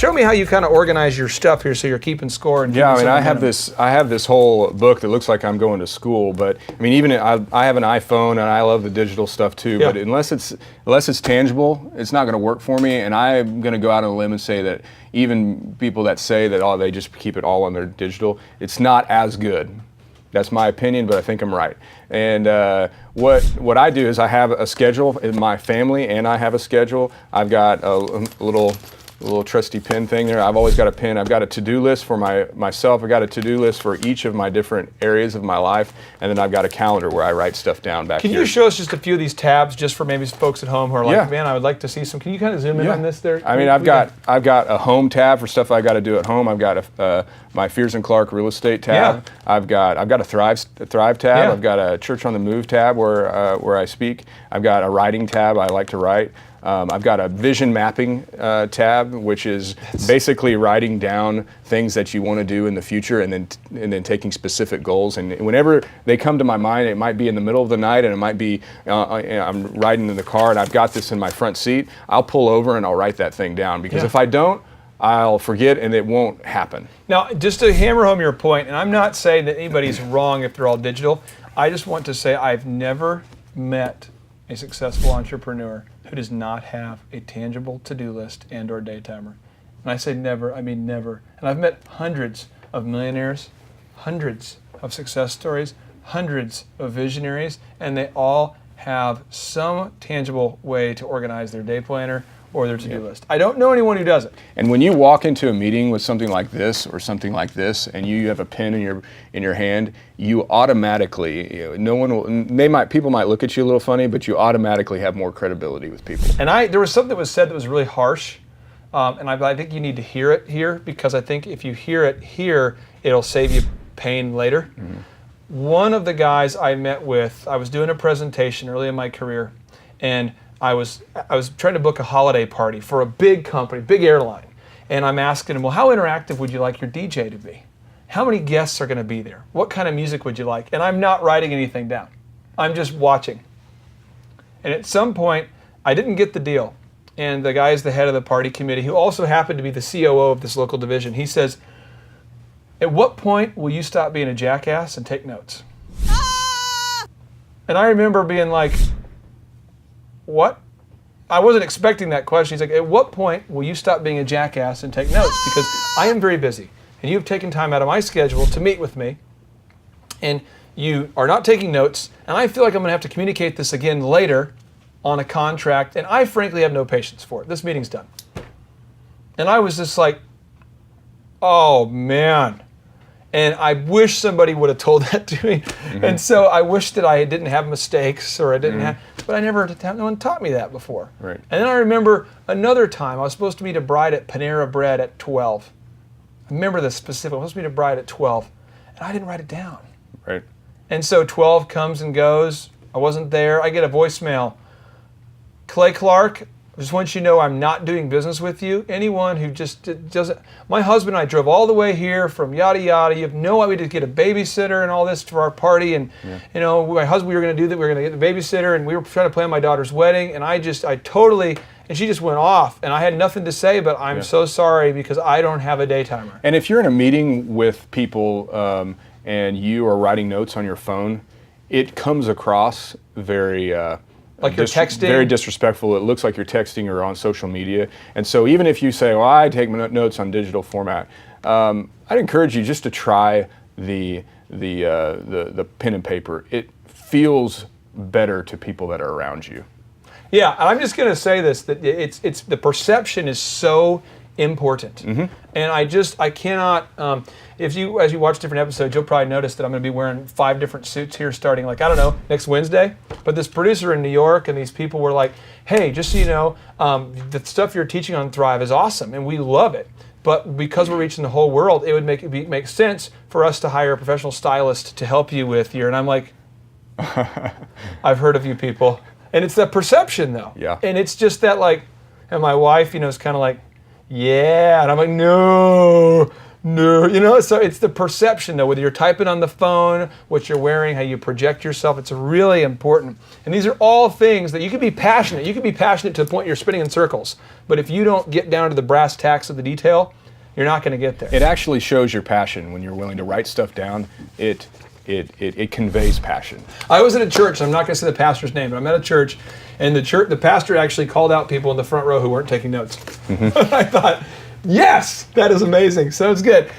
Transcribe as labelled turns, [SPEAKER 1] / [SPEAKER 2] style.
[SPEAKER 1] show me how you kind of organize your stuff here so you're keeping score. And
[SPEAKER 2] Yeah, I mean, I have this whole book that looks like I'm going to school, but I mean, even I have an iPhone and I love the digital stuff too, but unless it's tangible, it's not going to work for me. And I'm going to go out on a limb and say that even people that say that they just keep it all on their digital, it's not as good. That's my opinion, but I think I'm right. And what I do is I have a schedule in my family, and I have a schedule. I've got a little trusty pen thing there. I've always got a pen. I've got a to-do list for myself. I've got a to-do list for each of my different areas of my life, and then I've got a calendar where I write stuff down back here.
[SPEAKER 1] Can you show us just a few of these tabs just for maybe folks at home who are like, man, I would like to see some. Can you kind of zoom in on this there?
[SPEAKER 2] I mean, I've got a home tab for stuff I got to do at home. I've got my Fears and Clark real estate tab. I've got a Thrive tab. I've got a Church on the Move tab where I speak. I've got a writing tab. I like to write. I've got a vision mapping tab, which is basically writing down things that you want to do in the future, and then taking specific goals. And whenever they come to my mind, it might be in the middle of the night, and it might be I'm riding in the car, and I've got this in my front seat. I'll pull over and I'll write that thing down, because if I don't, I'll forget and it won't happen.
[SPEAKER 1] Now, just to hammer home your point, and I'm not saying that anybody's wrong if they're all digital. I just want to say I've never met a successful entrepreneur who does not have a tangible to-do list and or day timer. And I say never, I mean never. And I've met hundreds of millionaires, hundreds of success stories, hundreds of visionaries, and they all have some tangible way to organize their day planner or their to-do list. I don't know anyone who doesn't.
[SPEAKER 2] And when you walk into a meeting with something like this or something like this, and you have a pen in your hand, you automatically, people might look at you a little funny, but you automatically have more credibility with people.
[SPEAKER 1] And there was something that was said that was really harsh, and I think you need to hear it here, because I think if you hear it here, it'll save you pain later. Mm-hmm. One of the guys I met with, I was doing a presentation early in my career, and I was trying to book a holiday party for a big company, big airline. And I'm asking him, well, how interactive would you like your DJ to be? How many guests are going to be there? What kind of music would you like? And I'm not writing anything down. I'm just watching. And at some point, I didn't get the deal. And the guy is the head of the party committee, who also happened to be the COO of this local division. He says, at what point will you stop being a jackass and take notes? And I remember being like, what? I wasn't expecting that question. He's like, at what point will you stop being a jackass and take notes? Because I am very busy, and you've taken time out of my schedule to meet with me, and you are not taking notes, and I feel like I'm going to have to communicate this again later on a contract, and I frankly have no patience for it. This meeting's done. And I was just like, oh man. And I wish somebody would have told that to me. Mm-hmm. And so I wish that I didn't have mistakes, or I didn't have, but no one taught me that before.
[SPEAKER 2] Right.
[SPEAKER 1] And then I remember another time, I was supposed to meet a bride at Panera Bread at 12. I remember this specific, I was supposed to meet a bride at 12, and I didn't write it down.
[SPEAKER 2] Right.
[SPEAKER 1] And so 12 comes and goes, I wasn't there, I get a voicemail. Clay Clark, I just want you to know I'm not doing business with you. Anyone who just doesn't. My husband and I drove all the way here from yada yada. You have no idea. We did get a babysitter and all this for our party. And my husband, we were going to do that. We were going to get the babysitter, and we were trying to plan my daughter's wedding. And and she just went off. And I had nothing to say, but I'm so sorry because I don't have a day timer.
[SPEAKER 2] And if you're in a meeting with people and you are writing notes on your phone, it comes across very.
[SPEAKER 1] Like you're texting?
[SPEAKER 2] Very disrespectful. It looks like you're texting or on social media. And so even if you say, well, I take notes on digital format, I'd encourage you just to try the pen and paper. It feels better to people that are around you.
[SPEAKER 1] Yeah, and I'm just going to say this, that it's the perception is so important. Mm-hmm. And I cannot, as you watch different episodes, you'll probably notice that I'm going to be wearing 5 different suits here starting next Wednesday. But this producer in New York and these people were like, hey, just so you know, the stuff you're teaching on Thrive is awesome and we love it. But because we're reaching the whole world, it would make sense for us to hire a professional stylist to help you with and I'm like, I've heard of you people. And it's that perception though.
[SPEAKER 2] Yeah.
[SPEAKER 1] And it's just that and my wife, is kind of like, yeah, and I'm like, no, No, you know, so it's the perception though, whether you're typing on the phone, what you're wearing, how you project yourself, it's really important. And these are all things that you can be passionate. You can be passionate to the point you're spinning in circles. But if you don't get down to the brass tacks of the detail, you're not going to get there.
[SPEAKER 2] It actually shows your passion when you're willing to write stuff down. It conveys passion.
[SPEAKER 1] I was at a church, I'm not going to say the pastor's name, but I'm at a church, and the pastor actually called out people in the front row who weren't taking notes. I thought, yes, that is amazing. So it's good.